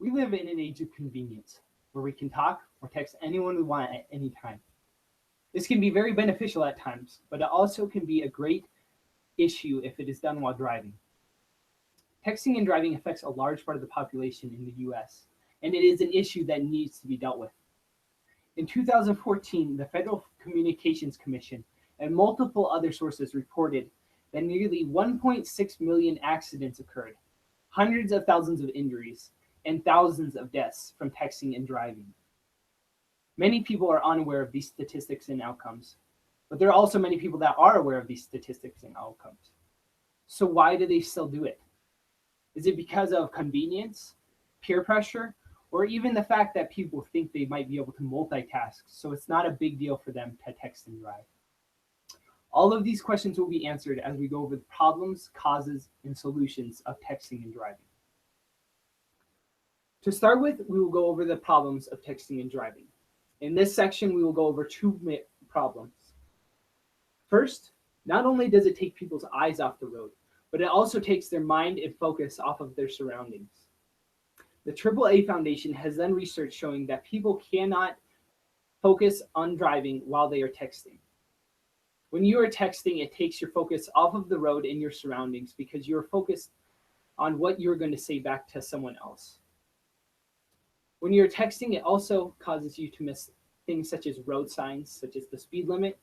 We live in an age of convenience where we can talk or text anyone we want at any time. This can be very beneficial at times, but it also can be a great issue if it is done while driving. Texting and driving affects a large part of the population in the US, and it is an issue that needs to be dealt with. In 2014, the Federal Communications Commission and multiple other sources reported that nearly 1.6 million accidents occurred, hundreds of thousands of injuries, and thousands of deaths from texting and driving. Many people are unaware of these statistics and outcomes, but there are also many people that are aware of these statistics and outcomes. So why do they still do it? Is it because of convenience, peer pressure, or even the fact that people think they might be able to multitask, so it's not a big deal for them to text and drive? All of these questions will be answered as we go over the problems, causes, and solutions of texting and driving. To start with, we will go over the problems of texting and driving. In this section, we will go over two problems. First, not only does it take people's eyes off the road, but it also takes their mind and focus off of their surroundings. The AAA Foundation has done research showing that people cannot focus on driving while they are texting. When you are texting, it takes your focus off of the road and your surroundings because you're focused on what you're going to say back to someone else. When you're texting, it also causes you to miss things such as road signs, such as the speed limit,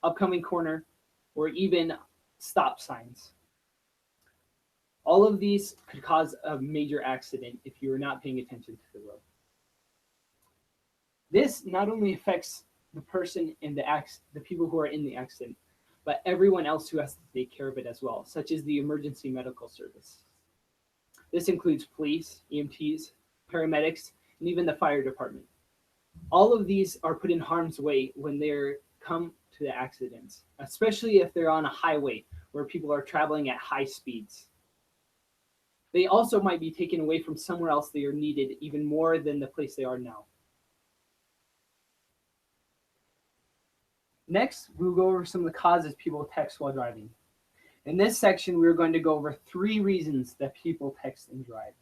upcoming corner, or even stop signs. All of these could cause a major accident if you are not paying attention to the road. This not only affects the person in the people who are in the accident, but everyone else who has to take care of it as well, such as the emergency medical service. This includes police, EMTs, paramedics, and even the fire department. All of these are put in harm's way when they come to the accidents, especially if they're on a highway where people are traveling at high speeds. They also might be taken away from somewhere else they are needed even more than the place they are now. Next, we'll go over some of the causes people text while driving. In this section, we're going to go over 3 reasons that people text and drive.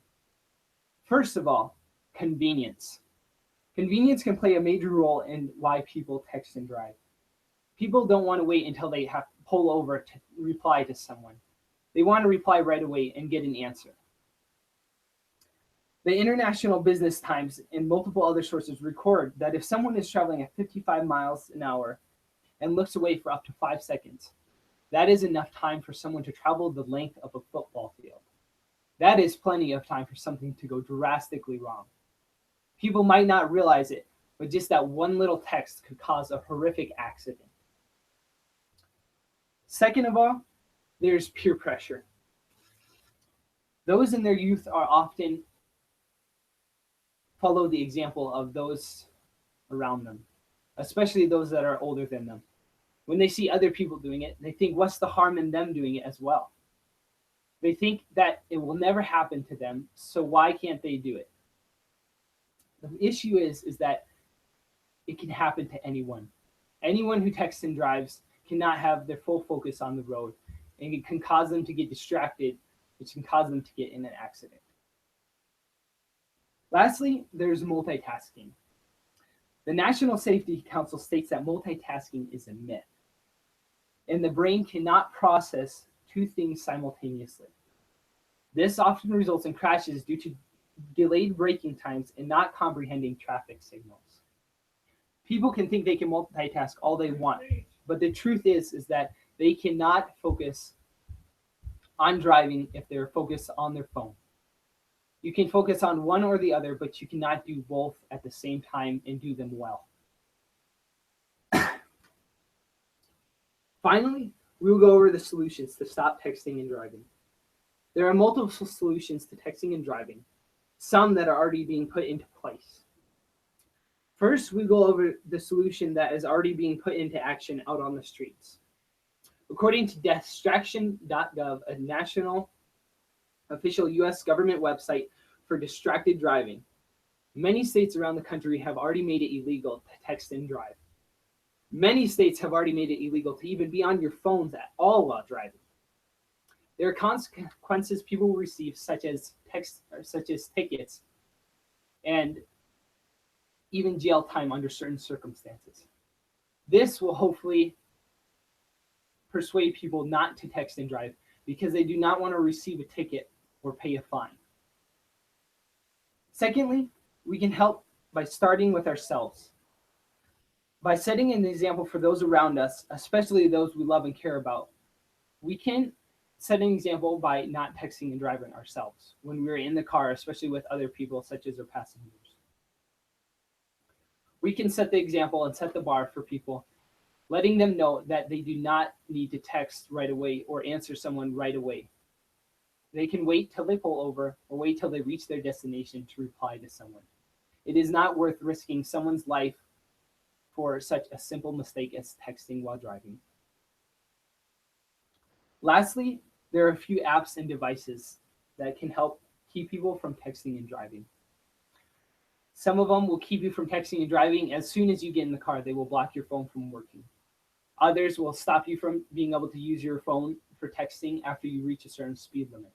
First of all, convenience. Convenience can play a major role in why people text and drive. People don't want to wait until they have to pull over to reply to someone. They want to reply right away and get an answer. The International Business Times and multiple other sources record that if someone is traveling at 55 miles an hour and looks away for up to 5 seconds, that is enough time for someone to travel the length of a football field. That is plenty of time for something to go drastically wrong. People might not realize it, but just that one little text could cause a horrific accident. Second of all, there's peer pressure. Those in their youth are often follow the example of those around them, especially those that are older than them. When they see other people doing it, they think, what's the harm in them doing it as well? They think that it will never happen to them, so why can't they do it? The issue is that it can happen to anyone. Anyone who texts and drives cannot have their full focus on the road, and it can cause them to get distracted, which can cause them to get in an accident. Lastly, there's multitasking. The National Safety Council states that multitasking is a myth, and the brain cannot process 2 things simultaneously. This often results in crashes due to delayed braking times and not comprehending traffic signals. People can think they can multitask all they want, but the truth is that they cannot focus on driving if they're focused on their phone. You can focus on one or the other, but you cannot do both at the same time and do them well. Finally, we will go over the solutions to stop texting and driving. There are multiple solutions to texting and driving, some that are already being put into place. First, we go over the solution that is already being put into action out on the streets. According to distraction.gov, a national official U.S. government website for distracted driving, many states around the country have already made it illegal to text and drive. Many states have already made it illegal to even be on your phones at all while driving. There are consequences people will receive, such as tickets and even jail time under certain circumstances. This will hopefully persuade people not to text and drive because they do not want to receive a ticket or pay a fine. Secondly, we can help by starting with ourselves. By setting an example for those around us, especially those we love and care about, we can set an example by not texting and driving ourselves when we're in the car, especially with other people such as our passengers. We can set the example and set the bar for people, letting them know that they do not need to text right away or answer someone right away. They can wait till they pull over or wait till they reach their destination to reply to someone. It is not worth risking someone's life for such a simple mistake as texting while driving. Lastly, there are a few apps and devices that can help keep people from texting and driving. Some of them will keep you from texting and driving as soon as you get in the car. They will block your phone from working. Others will stop you from being able to use your phone for texting after you reach a certain speed limit.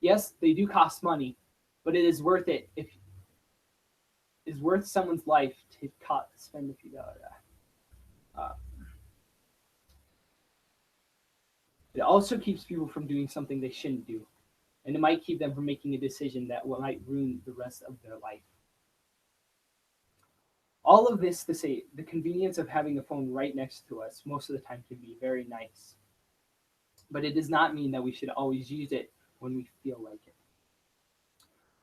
Yes, they do cost money, but it is worth it if it is worth someone's life to spend a few dollars. It also keeps people from doing something they shouldn't do, and it might keep them from making a decision that might ruin the rest of their life. All of this to say, the convenience of having a phone right next to us most of the time can be very nice, but it does not mean that we should always use it when we feel like it.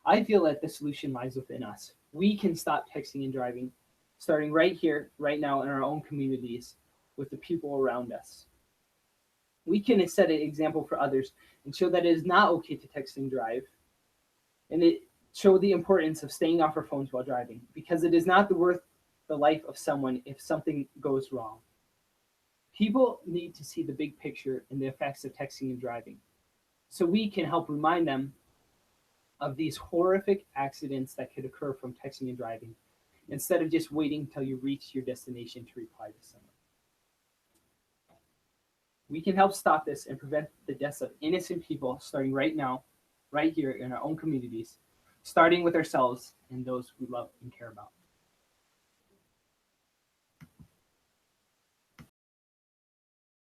I feel that the solution lies within us. We can stop texting and driving, starting right here, right now in our own communities with the people around us. We can set an example for others and show that it is not okay to text and drive, and it show the importance of staying off our phones while driving, because it is not worth the life of someone if something goes wrong. People need to see the big picture and the effects of texting and driving, so we can help remind them of these horrific accidents that could occur from texting and driving, instead of just waiting until you reach your destination to reply to someone. We can help stop this and prevent the deaths of innocent people starting right now, right here in our own communities, starting with ourselves and those we love and care about.